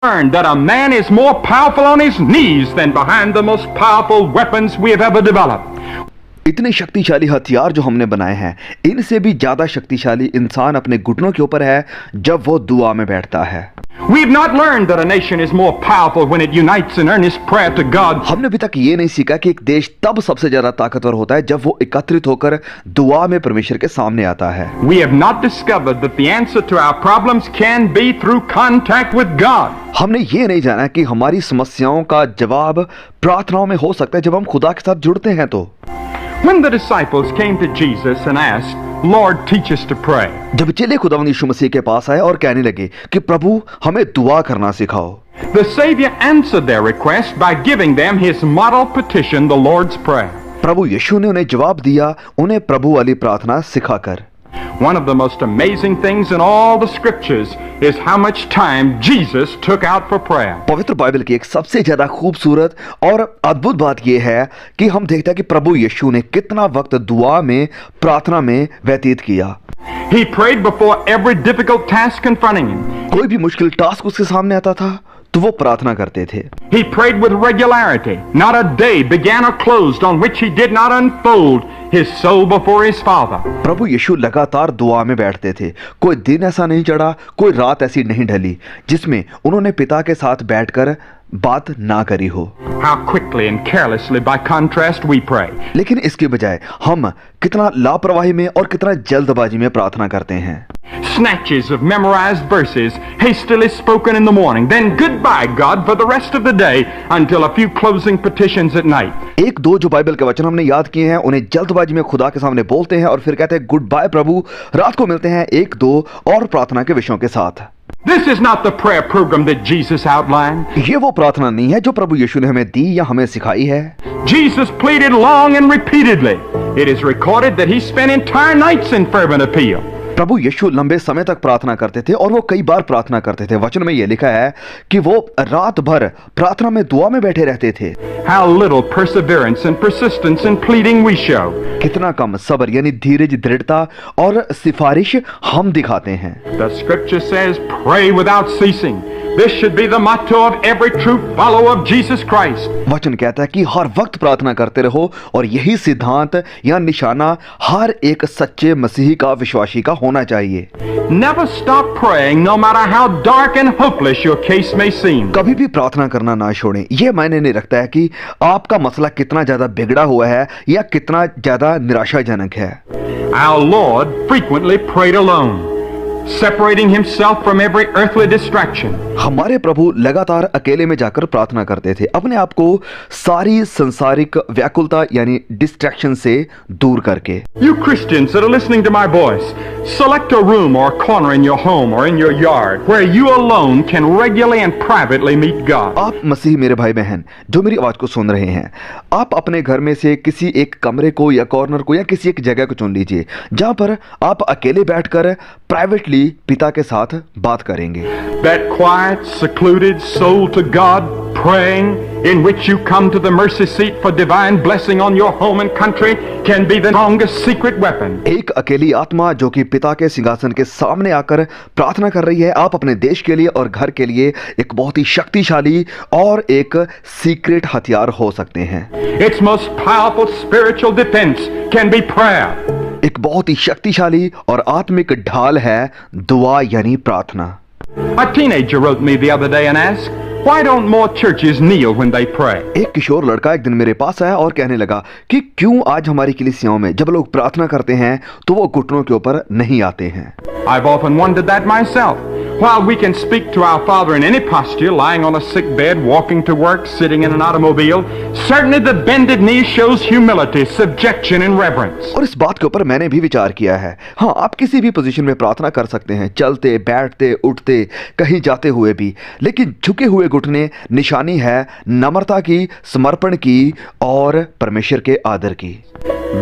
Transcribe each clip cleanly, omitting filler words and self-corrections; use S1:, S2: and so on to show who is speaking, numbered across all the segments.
S1: Learned that a man is more powerful on his knees than behind the most powerful weapons we have ever developed.
S2: इतने शक्तिशाली हथियार जो हमने बनाए हैं, इनसे भी ज्यादा शक्तिशाली इंसान अपने घुटनों के ऊपर है जब वो दुआ में बैठता है।
S1: We've not learned that a nation is more powerful when it unites in earnest prayer to God.
S2: हमने अभी तक ये नहीं सीखा कि एक देश तब सबसे ज्यादा ताकतवर होता है जब वो एकत्रित होकर दुआ में परमेश्वर के सामने आता है।
S1: We have not discovered that the answer to our problems can be through contact with God.
S2: हमने ये नहीं जाना कि हमारी समस्याओं का जवाब प्रार्थनाओं में हो सकता है जब हम खुदा के साथ जुड़ते हैं। तो
S1: When the disciples came to Jesus and asked, Lord, teach us to pray.
S2: जब चेले खुदावंद यीशु मसीह के पास आए और कहने लगे कि प्रभु हमें दुआ करना सिखाओ,
S1: The Savior answered their request by giving them his model petition, the Lord's Prayer.
S2: प्रभु यीशु ने उन्हें जवाब दिया, उन्हें प्रभु वाली प्रार्थना सिखाकर।
S1: One of the most amazing things in all the scriptures is how much time Jesus took out for prayer.
S2: पवित्र Bible की एक सबसे ज्यादा खूबसूरत और अद्भुत बात यह है कि हम देखते हैं कि प्रभु यीशु ने कितना वक्त दुआ में, प्रार्थना में व्यतीत किया।
S1: He prayed before every difficult task confronting him.
S2: कोई भी मुश्किल टास्क उसके सामने आता था तो वो प्रार्थना करते थे।
S1: He prayed with regularity. Not a day began or closed on which he did not unfold his soul before his Father.
S2: प्रभु यीशु लगातार दुआ में बैठते थे। कोई दिन ऐसा नहीं चढ़ा, कोई रात ऐसी नहीं ढली जिसमें उन्होंने पिता के साथ बैठकर बात ना करी हो।
S1: How quickly and carelessly by contrast we pray.
S2: लेकिन इसके बजाय हम कितना लापरवाही में और कितना जल्दबाजी में प्रार्थना करते हैं।
S1: Snatches of memorized verses hastily spoken in the morning, then goodbye God for the rest of the day until a few closing petitions at night.
S2: एक दो जो बाइबल के वचन हमने याद किए हैं उन्हें जल्दबाजी में खुदा के सामने बोलते हैं और फिर कहते हैं गुड बाय प्रभु, रात को मिलते हैं एक दो और प्रार्थना के विषयों के साथ।
S1: This is not the prayer program that Jesus outlined.
S2: ये वो प्रार्थना नहीं है जो प्रभु यीशु ने हमें दी या हमें सिखाई है।
S1: Jesus pleaded long and repeatedly. It is recorded that he spent entire nights in fervent appeal.
S2: प्रभु यीशु लंबे समय तक प्रार्थना करते थे और वो कई बार प्रार्थना करते थे। वचन में यह लिखा है कि वो रात भर प्रार्थना में, दुआ में बैठे रहते थे।
S1: How little perseverance and persistence in pleading we show.
S2: कितना कम सब्र यानी धीरज, दृढ़ता और सिफारिश हम दिखाते हैं।
S1: The scripture says, pray without ceasing. This should be the motto of every true follower of Jesus Christ.
S2: वचन कहता है कि हर वक्त प्रार्थना करते रहो और यही सिद्धांत या निशाना हर एक सच्चे मसीही का, विश्वासी का होना चाहिए।
S1: Never stop praying no matter how dark and hopeless your case may seem.
S2: कभी भी प्रार्थना करना ना छोड़ें। यह मायने नहीं रखता है कि आपका मसला कितना ज्यादा बिगड़ा हुआ है या कितना ज्यादा निराशाजनक है।
S1: Our Lord frequently prayed alone, separating himself from every earthly distraction.
S2: हमारे प्रभु लगातार अकेले में जाकर प्रार्थना करते थे, अपने आप को सारी संसारिक व्याकुलता यानी डिस्ट्रैक्शन से दूर करके।
S1: You Christians that are listening to my voice, select a room or a corner in your home or in your yard where you alone can regularly and privately meet God.
S2: आप मसीह मेरे भाई बहन जो मेरी आवाज को सुन रहे हैं, आप अपने घर में से किसी एक कमरे को या कॉर्नर को या किसी एक जगह को चुन लीजिए जहां पर आप अकेले बैठकर प्राइवेटली पिता के साथ बात करेंगे।
S1: That quiet, secluded, soul to God praying in which you come to the mercy seat for divine blessing on your home and country can be the strongest secret weapon.
S2: एक अकेली आत्मा जो कि पिता के सिंहासन के सामने आकर प्रार्थना कर रही है, आप अपने देश के लिए और घर के लिए एक बहुत ही शक्तिशाली और एक सीक्रेट हथियार हो सकते हैं।
S1: Its most powerful spiritual defense can be prayer.
S2: एक बहुत ही शक्तिशाली और आत्मिक ढाल है दुआ यानी प्रार्थना।
S1: A teenager wrote me the other day and asked, why don't more churches kneel when they pray?
S2: एक किशोर लड़का एक दिन मेरे पास आया और कहने लगा कि क्यों आज हमारी कलीसियाओं में जब लोग प्रार्थना करते हैं तो वो घुटनों के ऊपर नहीं आते हैं।
S1: I've often wondered that myself. While we can speak to our Father in any posture, lying on a sick bed, walking to work, sitting in an automobile, certainly the bended knee shows humility, subjection and reverence.
S2: और इस बात के ऊपर मैंने भी विचार किया है। हाँ, आप किसी भी पोजीशन में प्रार्थना कर सकते हैं, चलते, बैठते, उठते, कहीं जाते हुए भी, लेकिन झुके हुए घुटने निशानी है नम्रता की, समर्पण की और परमेश्वर के आदर की।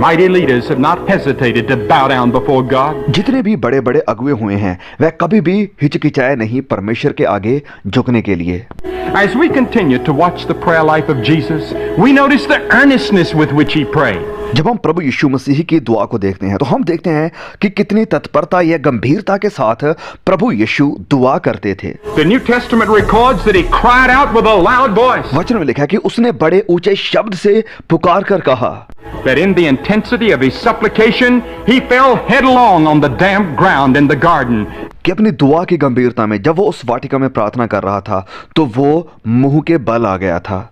S1: Mighty leaders have not hesitated to bow down before God.
S2: जितने भी बड़े बड़े अगुए हुए हैं वह कभी भी हिचकिचाए नहीं परमेश्वर के आगे झुकने के लिए।
S1: As we continue to watch the prayer life of Jesus, we notice the earnestness with which he prayed.
S2: जब हम प्रभु यीशु मसीह की दुआ को देखते हैं तो हम देखते हैं कि कितनी तत्परता या गंभीरता के साथ प्रभु यीशु दुआ करते थे।
S1: The New Testament records that he cried out with a loud voice.
S2: वचन में लिखा है कि उसने बड़े ऊंचे शब्द से पुकार कर कहा
S1: That in the intensity of his supplication, he fell headlong on the damp ground in the garden.
S2: कि अपनी दुआ की गंभीरता में जब वो उस वाटिका में प्रार्थना कर रहा था तो वो मुंह के बल आ गया था।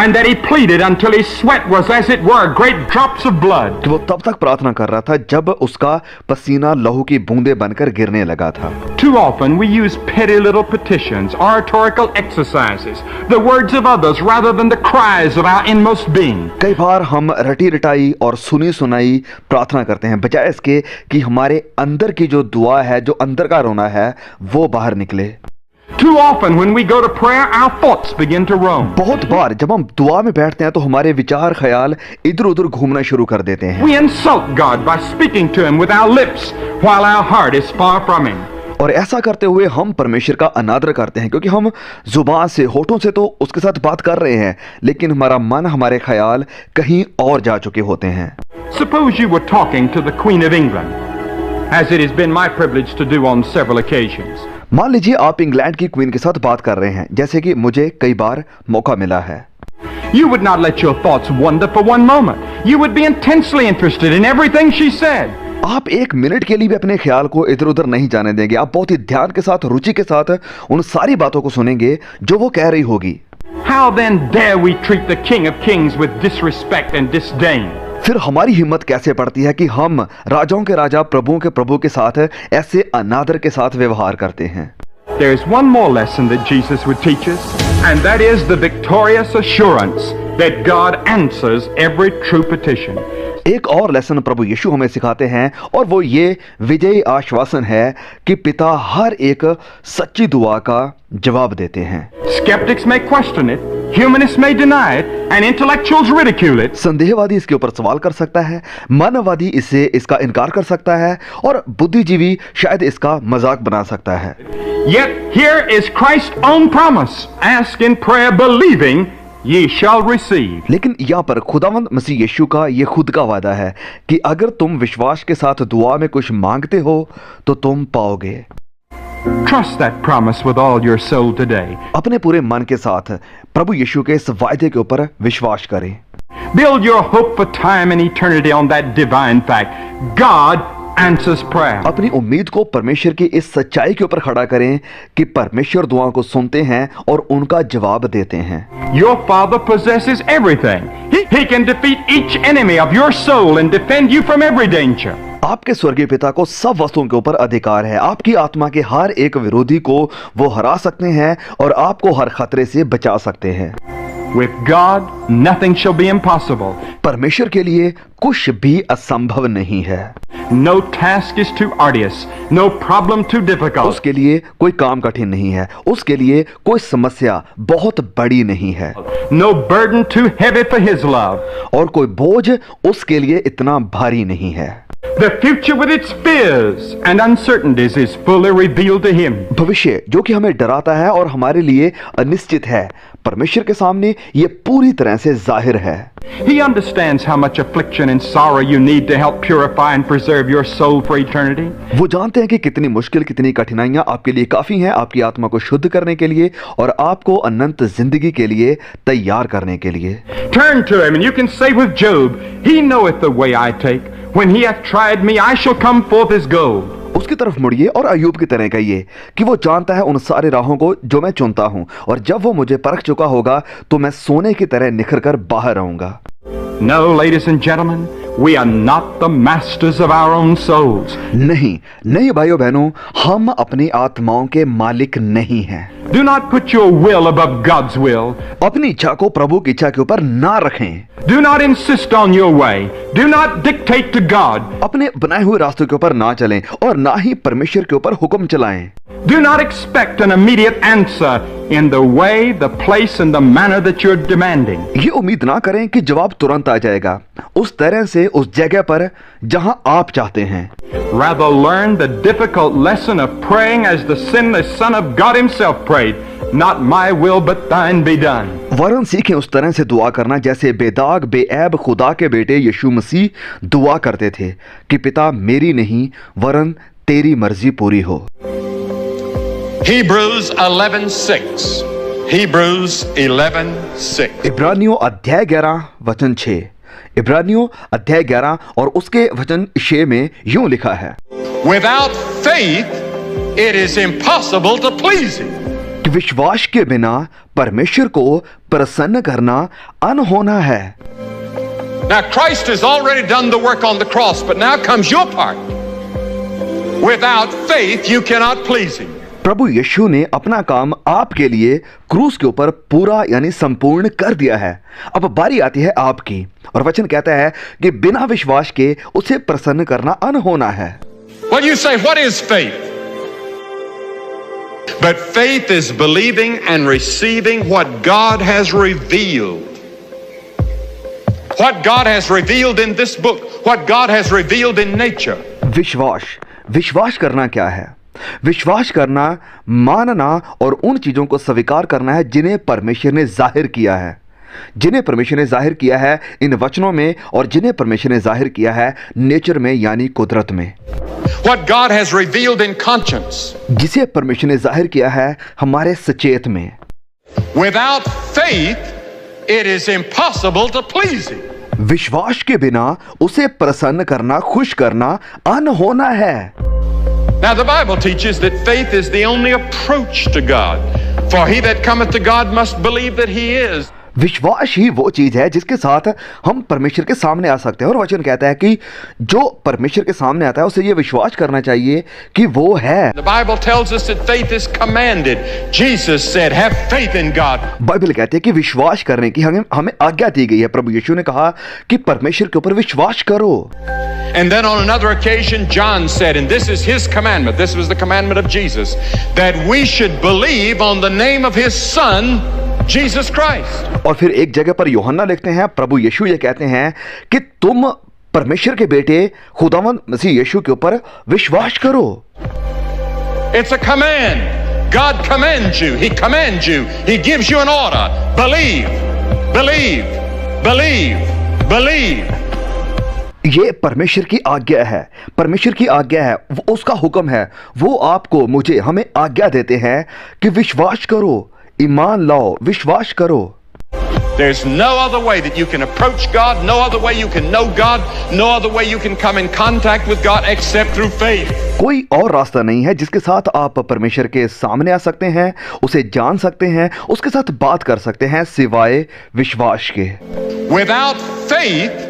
S1: And that he pleaded until his sweat was, as it were, great drops of blood.
S2: कि वो तब तक प्रार्थना कर रहा था जब उसका पसीना लहू की बूंदें बनकर गिरने लगा था।
S1: Too often we use petty little petitions, oratorical exercises, the words of others rather than the cries of our inmost being.
S2: कई बार हम रटी रटाई और सुनी सुनाई प्रार्थना करते हैं बजाय इसके कि हमारे अंदर की जो दुआ है, जो अंदर का रोना है, वो बाहर निकले।
S1: Too often when we go to prayer, our thoughts begin to roam.
S2: बहुत बार जब हम दुआ में बैठते हैं तो हमारे विचार ख्याल इधर उधर घूमना शुरू कर देते हैं।
S1: We insult God by speaking to him with our lips while our heart is far from him.
S2: और ऐसा करते हुए हम परमेश्वर का अनादर करते हैं क्योंकि हम जुबान से, होठों से तो उसके साथ बात कर रहे हैं लेकिन हमारा मन, हमारे ख्याल कहीं और जा चुके होते हैं।
S1: Suppose you were talking to the Queen of England, as it has been my privilege to do on several occasions.
S2: मान लीजिए आप इंग्लैंड की क्वीन के साथ बात कर रहे हैं जैसे कि मुझे कई बार मौका मिला है।
S1: You would not let your thoughts wander for one moment. You would be intensely interested in everything she said.
S2: आप एक मिनट के लिए भी अपने ख्याल को इधर उधर नहीं जाने देंगे। आप बहुत ही ध्यान के साथ, रुचि के साथ उन सारी बातों को सुनेंगे जो वो कह रही होगी।
S1: How then dare we treat the King of Kings with disrespect and disdain?
S2: फिर हमारी हिम्मत कैसे पड़ती है कि हम राजाओं के राजा, प्रभुओं के प्रभु के साथ ऐसे अनादर के साथ व्यवहार करते हैं।
S1: There is one more lesson that Jesus would teach us, and that is the victorious assurance that God answers every true petition.
S2: एक और लेसन प्रभु यीशु हमें सिखाते हैं और वो ये विजयी आश्वासन है कि पिता हर एक सच्ची दुआ का जवाब देते हैं।
S1: Skeptics may question it, humanists may deny it, and intellectuals ridicule it.
S2: संदेहवादी इसके ऊपर सवाल कर सकता है, मानववादी इसका इनकार कर सकता है और बुद्धिजीवी शायद इसका मजाक बना सकता है।
S1: Yet here is Christ's own promise. Ask in prayer believing, ye shall receive.
S2: लेकिन यहाँ पर खुदावंद मसीह यीशु का ये खुद का वादा है कि अगर तुम विश्वास के साथ दुआ में कुछ मांगते हो तो तुम पाओगे।
S1: Trust that promise with all your soul today.
S2: अपने पूरे मन के साथ प्रभु यीशु के इस वायदे के ऊपर विश्वास करें।
S1: Build your hope for time and eternity on that divine fact. God answers prayer.
S2: अपनी उम्मीद को परमेश्वर की इस सच्चाई के ऊपर खड़ा करें कि परमेश्वर दुआओं को सुनते हैं और उनका जवाब देते हैं।
S1: Your Father possesses everything. He can defeat each enemy of your soul and defend you from every danger.
S2: आपके स्वर्गीय पिता को सब वस्तुओं के ऊपर अधिकार है। आपकी आत्मा के हर एक विरोधी को वो हरा सकते हैं और आपको हर खतरे से बचा सकते हैं।
S1: With God, nothing shall be impossible.
S2: परमेश्वर के लिए कुछ भी असंभव नहीं है।
S1: No task is too arduous, no problem too difficult.
S2: उसके लिए कोई काम कठिन नहीं है, उसके लिए कोई समस्या बहुत बड़ी नहीं है।
S1: No burden too heavy for his love.
S2: और कोई बोझ उसके लिए इतना भारी नहीं है।
S1: The future with its fears and uncertainties is fully revealed to him.
S2: भविष्य जो कि हमें डराता है और हमारे लिए अनिश्चित है, परमेश्वर के सामने ये पूरी तरह से जाहिर है।
S1: He understands how much affliction and sorrow you need to help purify and preserve your soul for eternity.
S2: वो जानते हैं कि कितनी मुश्किल, कितनी कठिनाइयां आपके लिए काफी हैं आपकी आत्मा को शुद्ध करने के लिए और आपको अनंत जिंदगी के लिए तैयार करने के लिए।
S1: Turn to him and you can say with Job, he knoweth the way I take. When he hath tried me, I shall come forth as gold.
S2: उसकी तरफ मुड़िए और अय्यूब की तरह कहिए कि वो जानता है उन सारे राहों को जो मैं चुनता हूं और जब वो मुझे परख चुका होगा तो मैं सोने की तरह निखर कर बाहर आऊंगा।
S1: No, ladies and gentlemen, we are not the masters of our own souls.
S2: नहीं भाइयों बहनों, हम अपनी आत्माओं के मालिक नहीं हैं।
S1: Do not put your will above God's will.
S2: अपनी इच्छा को प्रभु की इच्छा के ऊपर ना रखें।
S1: Do not insist on your way. Do not dictate to God.
S2: अपने बनाए हुए रास्तों के ऊपर ना चलें और ना ही परमेश्वर के ऊपर हुक्म चलाएं।
S1: Do not expect an immediate answer in the way, the place, and the manner that you're demanding.
S2: ये उम्मीद ना करें कि जवाब तुरंत आ जाएगा, उस तरह से, उस जगह पर जहां आप चाहते हैं।
S1: Rather learn the difficult lesson of praying as the sinless Son of God himself prayed. not my will but thine be done.
S2: वरन सीखें उस तरह से दुआ करना जैसे बेदाग बेऐब खुदा के बेटे यीशु मसीह दुआ करते थे कि पिता मेरी नहीं वरन तेरी मर्जी पूरी हो।
S3: Hebrews 11:6. Hebrews 11:6.
S2: इब्रानियों अध्याय 11 वचन 6। इब्रानियों अध्याय 11 और उसके वचन 6 में यूं लिखा है,
S3: Without faith, it is impossible to please him.
S2: कि विश्वास के बिना परमेश्वर को प्रसन्न करना अनहोना है।
S3: Now Christ has already done the work on the cross, but now comes your part. Without faith, you cannot please him.
S2: प्रभु यीशु ने अपना काम आपके लिए क्रूस के ऊपर पूरा यानी संपूर्ण कर दिया है। अब बारी आती है आपकी, और वचन कहता है कि बिना विश्वास के उसे प्रसन्न करना अनहोना है।
S3: Well, you say, what is faith? But faith is believing and receiving what God has revealed. What God has revealed in this book, what God has revealed in nature.
S2: विश्वास करना क्या है? विश्वास करना मानना और उन चीजों को स्वीकार करना है जिन्हें परमेश्वर ने जाहिर किया है, जिन्हें परमेश्वर ने जाहिर किया है इन वचनों में और जिन्हें परमेश्वर ने जाहिर किया है नेचर में यानी कुदरत में।
S3: What God has revealed in conscience.
S2: जिसे परमेश्वर ने जाहिर किया है हमारे सचेत में।
S3: Without faith, it is impossible to please him.
S2: विश्वास के बिना उसे प्रसन्न करना, खुश करना अनहोना है।
S3: Now the Bible teaches that faith is the only approach to God. For he that cometh to God must believe that he is.
S2: विश्वास ही वो चीज है जिसके साथ हम परमेश्वर के सामने आ सकते हैं, और वचन कहता है कि जो परमेश्वर के सामने आता है उसे ये विश्वास करना चाहिए कि वो है।
S3: The Bible tells us that faith is commanded. Jesus said, "Have faith in God."
S2: Bible कहती है कि विश्वास करने की हमें आज्ञा दी गई है। प्रभु यीशु ने कहा कि परमेश्वर के ऊपर विश्वास करो।
S3: And then on another occasion, John said, and this is his commandment, this was the commandment of Jesus, that we should believe on the name of his Son, Jesus Christ.
S2: और फिर एक जगह पर यूहन्ना लिखते हैं, प्रभु यीशु ये कहते हैं कि तुम परमेश्वर के बेटे खुदावंद मसीह यीशु के ऊपर विश्वास करो।
S3: It's a command. God commands you. He commands you. He gives you an order. Believe, believe, believe, believe.
S2: ये परमेश्वर की आज्ञा है, परमेश्वर की आज्ञा है, वो उसका हुक्म है। वो आपको मुझे हमें आज्ञा देते हैं कि विश्वास करो, ईमान लाओ, विश्वास करो।
S3: There's no other way that you can approach God, no other way you can know God, no other way you can come in contact with God except through faith.
S2: कोई और रास्ता नहीं है जिसके साथ आप परमेश्वर के सामने आ सकते हैं, उसे जान सकते हैं, उसके साथ बात कर सकते हैं सिवाय विश्वास के।
S3: Without faith,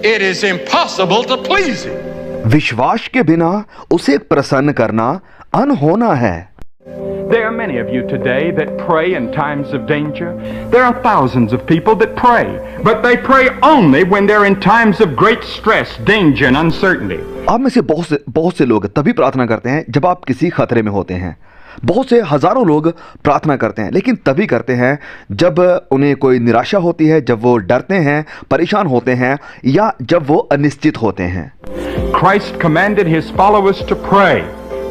S3: it is impossible to please him.
S2: विश्वास के बिना उसे प्रसन्न करना अनहोना है।
S1: There are many of you today that pray in times of danger. There are thousands of people that pray, but they pray only when they're in times of great stress, danger and uncertainty.
S2: आप में से बहुत से लोग तभी प्रार्थना करते हैं जब आप किसी खतरे में होते हैं। बहुत से हजारों लोग प्रार्थना करते हैं, लेकिन तभी करते हैं जब उन्हें कोई निराशा होती है, जब वो डरते हैं, परेशान होते हैं, या जब वो अनिश्चित होते हैं।
S1: Christ commanded his followers to pray,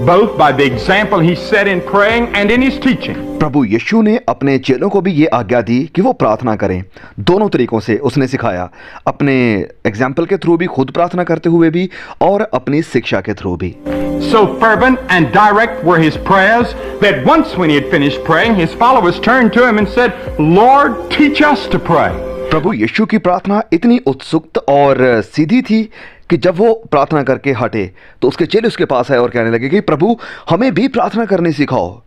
S1: both by the example he set in praying and in his teaching.
S2: प्रभु यीशु ने अपने चेलों को भी ये आज्ञा दी कि वो प्रार्थना करें। दोनों तरीकों से उसने सिखाया, अपने एग्जाम्पल के थ्रू भी, खुद प्रार्थना करते हुए भी, और अपनी शिक्षा के थ्रू भी।
S1: So fervent and direct were his prayers that once when he had finished praying, his followers turned to him and said, "Lord, teach us to pray."
S2: प्रभु यीशु की प्रार्थना इतनी उत्सुक और सीधी थी कि जब वो प्रार्थना करके हटे तो उसके चेले उसके पास आए और कहने लगे कि प्रभु हमें भी प्रार्थना करनी सिखाओ।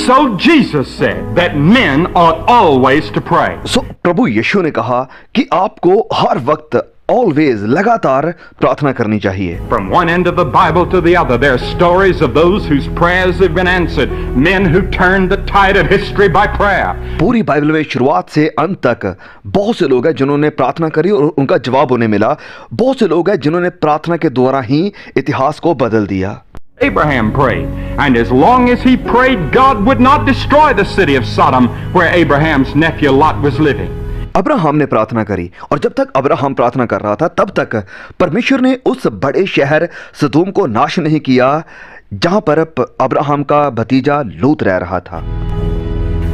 S1: So Jesus said that men ought always to pray.
S2: So प्रभु यीशु ने कहा कि आपको हर वक्त always लगातार प्रार्थना करनी चाहिए।
S1: From one end of the Bible to the other, there are stories of those whose prayers have been answered, men who turned the tide of history by prayer.
S2: पूरी बाइबल में शुरुआत से अंत तक बहुत से लोग हैं जिन्होंने प्रार्थना करी और उनका जवाब उन्हें मिला। बहुत से लोग हैं जिन्होंने प्रार्थना के द्वारा ही इतिहास को बदल दिया।
S1: Abraham prayed, and as long as he prayed, God would not destroy the city of Sodom where Abraham's nephew Lot was living.
S2: Abraham ने प्रार्थना करी, और जब तक अब्राहम प्रार्थना कर रहा था तब तक परमेश्वर ने उस बड़े शहर सदोम को नाश नहीं किया जहां पर अब्राहम का भतीजा लूत रह रहा था।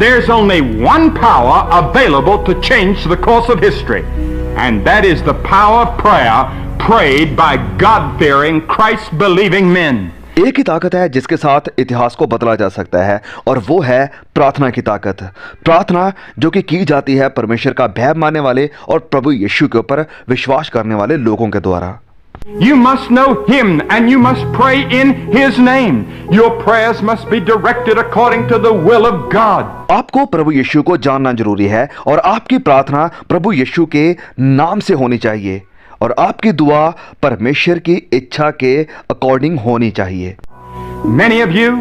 S1: There's only one power available to change the course of history, and that is the power of prayer prayed by God-fearing, Christ-believing men.
S2: एक ही ताकत है जिसके साथ इतिहास को बदला जा सकता है, और वो है प्रार्थना की ताकत। प्रार्थना जो कि की जाती है परमेश्वर का भय मानने वाले और प्रभु यीशु के ऊपर विश्वास करने वाले लोगों के द्वारा।
S1: You must know Him and you must pray in His name. Your prayers must be directed according to the will of God.
S2: आपको प्रभु यीशु को जानना जरूरी है और आपकी प्रार्थना प्रभु यीशु के नाम से होनी चाहिए और आपकी दुआ परमेश्वर की इच्छा के अकॉर्डिंग होनी चाहिए।
S1: Many of you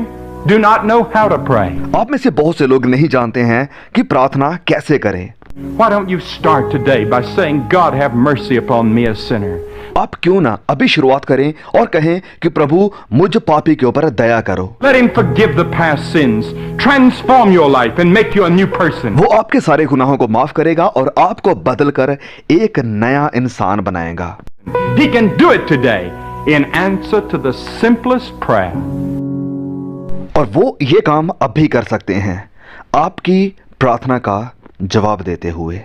S1: do not know how to pray.
S2: आप में से बहुत से लोग नहीं जानते हैं कि प्रार्थना कैसे करें।
S1: Why don't you start today by saying, God have mercy upon me, a sinner?
S2: आप क्यों ना अभी शुरुआत करें और कहें कि प्रभु मुझ पापी के ऊपर दया करो।
S1: Let Him forgive the past sins, transform your life and make you a new person.
S2: वो आपके सारे गुनाहों को माफ करेगा और आपको बदलकर एक नया इंसान बनाएगा।
S1: He can do it today in answer to the simplest prayer.
S2: और वो ये काम अब भी कर सकते हैं आपकी प्रार्थना का जवाब देते हुए।